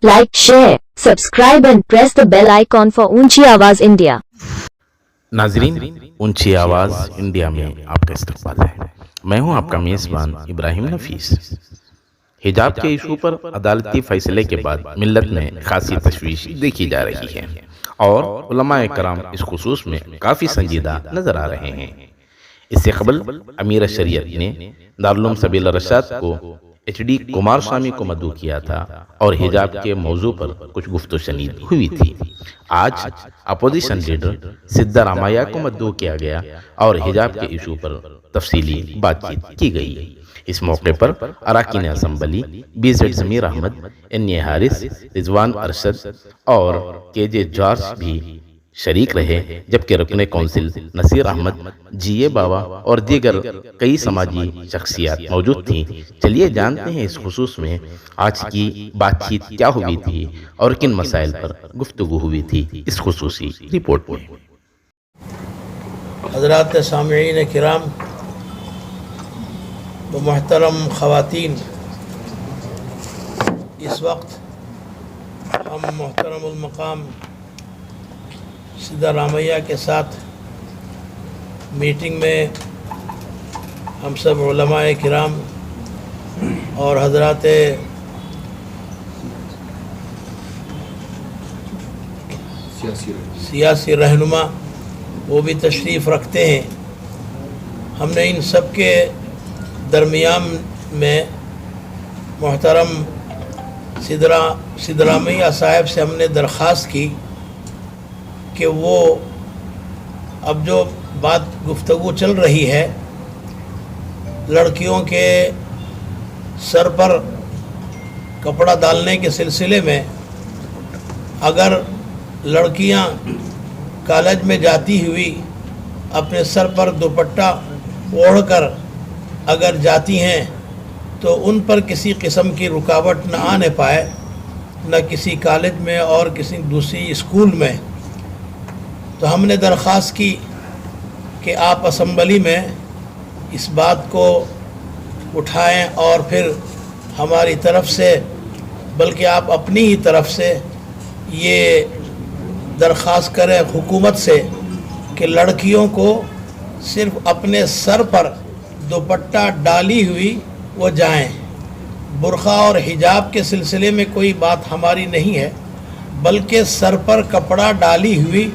like, share, subscribe and press the bell icon for ऊंची आवाज India. नाजरीन, ऊंची आवाज इंडिया में आपका इस्तकबाल है। मैं हूं आपका मेज़बान इब्राहिम नफीस। हिजाब के इशू पर अदालती फैसले के बाद मिल्लत में खासी तशवीश देखी जा रही है और उलमाए कराम इस खुसूस में काफ़ी संजीदा नज़र आ रहे हैं। इससे कबल अमीर शरीयत ने दारुल सबील रशाद को HD कुमारस्वामी को मदऊ किया था और हिजाब के मौजू पर कुछ गुफ्तो शनीद हुई थी। आज अपोजिशन लीडर सिद्धारामैया को मदऊ किया गया और हिजाब के इशू पर तफसीली बातचीत की गई। इस मौके पर अरकान असम्बली BZ ज़मीर अहमद, NA हारिस, रिजवान अरशद और KJ जॉर्ज भी शरीक रहे, जबकि रुकन कौंसिल नसीर अहमद, GA बाबा और दीगर कई समाजी शख्सियात मौजूद थीं। चलिए जानते हैं इस खुसूस में आज की बातचीत क्या हुई थी और किन मसाइल पर गुफ्तगू हुई थी इस खुसूसी रिपोर्ट में। हज़रात सामिईन किराम व मोहतरम ख़वातीन, इस वक्त हम मोहतरमुल मकाम सिद्धारामैया के साथ मीटिंग में हम सब उलमाए किराम और हज़रात सियासी रहनुमा वो भी तशरीफ़ रखते हैं। हमने इन सब के दरमियान में मोहतरम सिद्धारामैया साहब से हमने दरख्वास्त की कि वो अब जो बात गुफ्तगू चल रही है लड़कियों के सर पर कपड़ा डालने के सिलसिले में, अगर लड़कियां कॉलेज में जाती हुई अपने सर पर दुपट्टा ओढ़कर अगर जाती हैं तो उन पर किसी किस्म की रुकावट न आने पाए, न किसी कॉलेज में और किसी दूसरी स्कूल में। तो हमने दरख्वास्त की कि आप असम्बली में इस बात को उठाएं और फिर हमारी तरफ से, बल्कि आप अपनी ही तरफ से ये दरख्वास्त करें हुकूमत से कि लड़कियों को सिर्फ़ अपने सर पर दुपट्टा डाली हुई वो जाएं। बुर्क़ा और हिजाब के सिलसिले में कोई बात हमारी नहीं है, बल्कि सर पर कपड़ा डाली हुई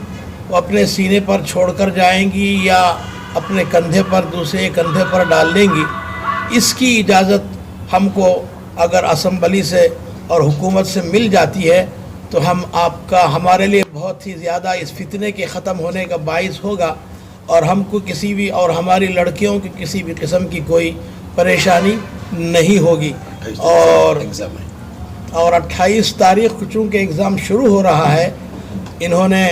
वो अपने सीने पर छोड़कर जाएंगी या अपने कंधे पर दूसरे कंधे पर डाल लेंगी। इसकी इजाज़त हमको अगर असम्बली से और हुकूमत से मिल जाती है तो हमारे लिए बहुत ही ज़्यादा इस फितने के ख़त्म होने का बाइस होगा और हमको किसी भी और हमारी लड़कियों की किसी भी किस्म की कोई परेशानी नहीं होगी। और 28 तारीख़ को चूँकि एग्ज़ाम शुरू हो रहा है, इन्होंने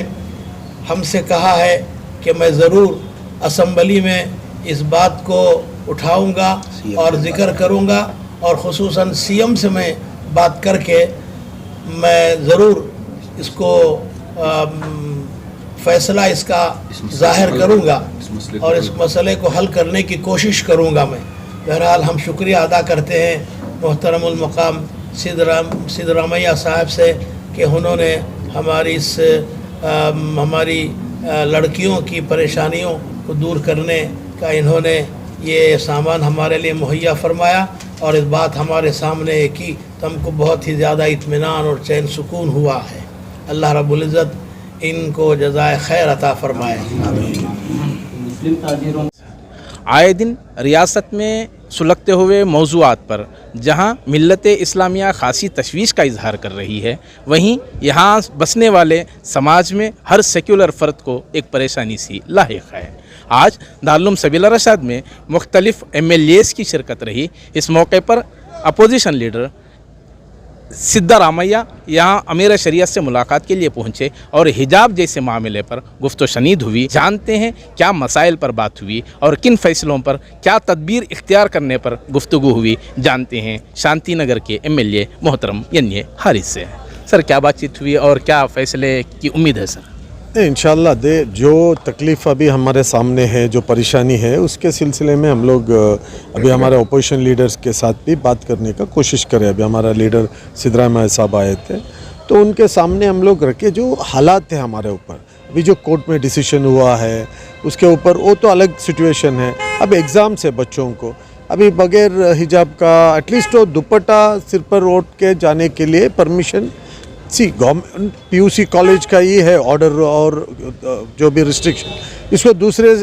हमसे कहा है कि मैं ज़रूर असम्बली में इस बात को उठाऊंगा और ज़िक्र करूंगा और ख़ुसूसन CM से मैं बात करके मैं ज़रूर इसको फ़ैसला इसका ज़ाहिर करूंगा और इस मसले को हल करने की कोशिश करूंगा मैं। बहरहाल हम शुक्रिया अदा करते हैं मोहतरमुल मकाम सिद्धारामैया साहब से कि उन्होंने हमारी लड़कियों की परेशानियों को दूर करने का इन्होंने ये सामान हमारे लिए मुहैया फरमाया और इस बात हमारे सामने की तो हमको बहुत ही ज़्यादा इत्मीनान और चैन सुकून हुआ है। अल्लाह रब्बुल इज़्ज़त इनको जज़ाए खैर अता फरमाए। आए दिन रियासत में सुलगते हुए मौज़ूआत पर जहां मिल्लत इस्लामिया खासी तशवीश का इजहार कर रही है, वहीं यहाँ बसने वाले समाज में हर सेक्युलर फ़र्द को एक परेशानी सी लाहिक है। आज दारुल सबील रशाद में मुख्तलिफ़ MLAs की शिरकत रही। इस मौके पर अपोजिशन लीडर सिद्धारामैया यहाँ अमीर शरीयत से मुलाकात के लिए पहुँचे और हिजाब जैसे मामले पर गुफ्तो शनीद हुई। जानते हैं क्या मसाइल पर बात हुई और किन फ़ैसलों पर क्या तदबीर इख्तियार करने पर गुफ्तगू हुई। जानते हैं शांति नगर के MLA मोहतरम NA हारिस से। सर, क्या बातचीत हुई और क्या फ़ैसले की उम्मीद है? सर इंशाल्लाह जो तकलीफ़ अभी हमारे सामने है, जो परेशानी है, उसके सिलसिले में हम लोग अभी हमारे अपोजिशन लीडर्स के साथ भी बात करने का कोशिश करें। अभी हमारा लीडर सिद्धरामैया साहब आए थे, तो उनके सामने हम लोग रखे जो हालात है हमारे ऊपर, अभी जो कोर्ट में डिसीजन हुआ है उसके ऊपर, वो तो अलग सिचुएशन है। अब एग्ज़ाम्स है बच्चों को, अभी बगैर हिजाब का एटलीस्ट वो दुपट्टा सिर पर ओढ़ के जाने के लिए परमिशन गवर्नमेंट पीयूसी कॉलेज का ये है ऑर्डर, और जो भी रिस्ट्रिक्शन इसको दूसरे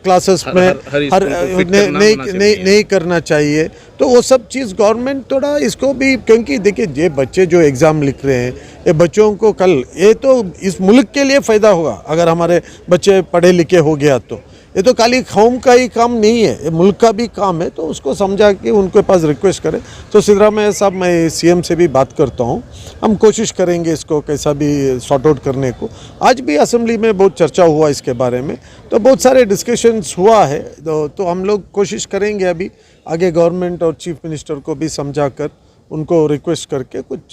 क्लासेस में हर नहीं करना चाहिए। तो वो सब चीज़ गवर्नमेंट थोड़ा इसको भी, क्योंकि देखिए ये बच्चे जो एग्ज़ाम लिख रहे हैं, ये बच्चों को कल ये तो इस मुल्क के लिए फ़ायदा होगा अगर हमारे बच्चे पढ़े लिखे हो गया, तो ये तो खाली कौम का ही काम नहीं है, ये मुल्क का भी काम है। तो उसको समझा के उनके पास रिक्वेस्ट करें। तो सिद्धरामैया साहब, मैं सीएम से भी बात करता हूँ, हम कोशिश करेंगे इसको कैसा भी सॉर्ट आउट करने को। आज भी असेंबली में बहुत चर्चा हुआ इसके बारे में, तो बहुत सारे डिस्कशंस हुआ है। तो हम लोग कोशिश करेंगे अभी आगे गवर्नमेंट और चीफ मिनिस्टर को भी समझा कर उनको रिक्वेस्ट करके कुछ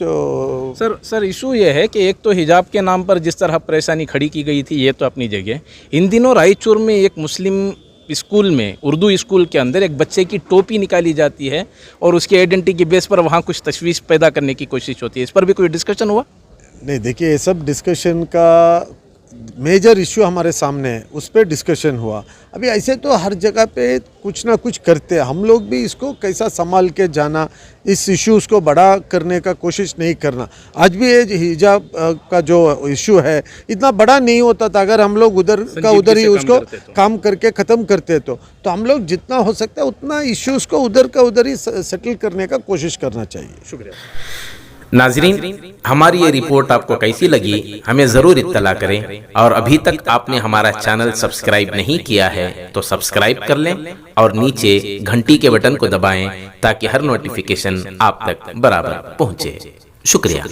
सर इशू ये है कि एक तो हिजाब के नाम पर जिस तरह परेशानी खड़ी की गई थी, ये तो अपनी जगह। इन दिनों रायचूर में एक मुस्लिम स्कूल में, उर्दू स्कूल के अंदर एक बच्चे की टोपी निकाली जाती है और उसकी आइडेंटिटी के बेस पर वहाँ कुछ तशवीश पैदा करने की कोशिश होती है। इस पर भी कोई डिस्कशन हुआ? नहीं, देखिए ये सब डिस्कशन का मेजर इशू हमारे सामने है, उस पर डिस्कशन हुआ। अभी ऐसे तो हर जगह पे कुछ ना कुछ करते हैं, हम लोग भी इसको कैसा संभाल के जाना, इस इश्यूज़ को बड़ा करने का कोशिश नहीं करना। आज भी ये हिजाब का जो इशू है इतना बड़ा नहीं होता था अगर हम लोग उधर का उधर ही उसको काम करके ख़त्म करते तो हम लोग जितना हो सकता है उतना इश्यूज़ को उधर का उधर ही सेटल करने का कोशिश करना चाहिए। शुक्रिया। नाजरीन, हमारी ये रिपोर्ट आपको कैसी लगी हमें ज़रूर इत्तला करें, और अभी तक आपने हमारा चैनल सब्सक्राइब नहीं किया है तो सब्सक्राइब कर लें और नीचे घंटी के बटन को दबाएं ताकि हर नोटिफिकेशन आप तक बराबर पहुंचे। शुक्रिया।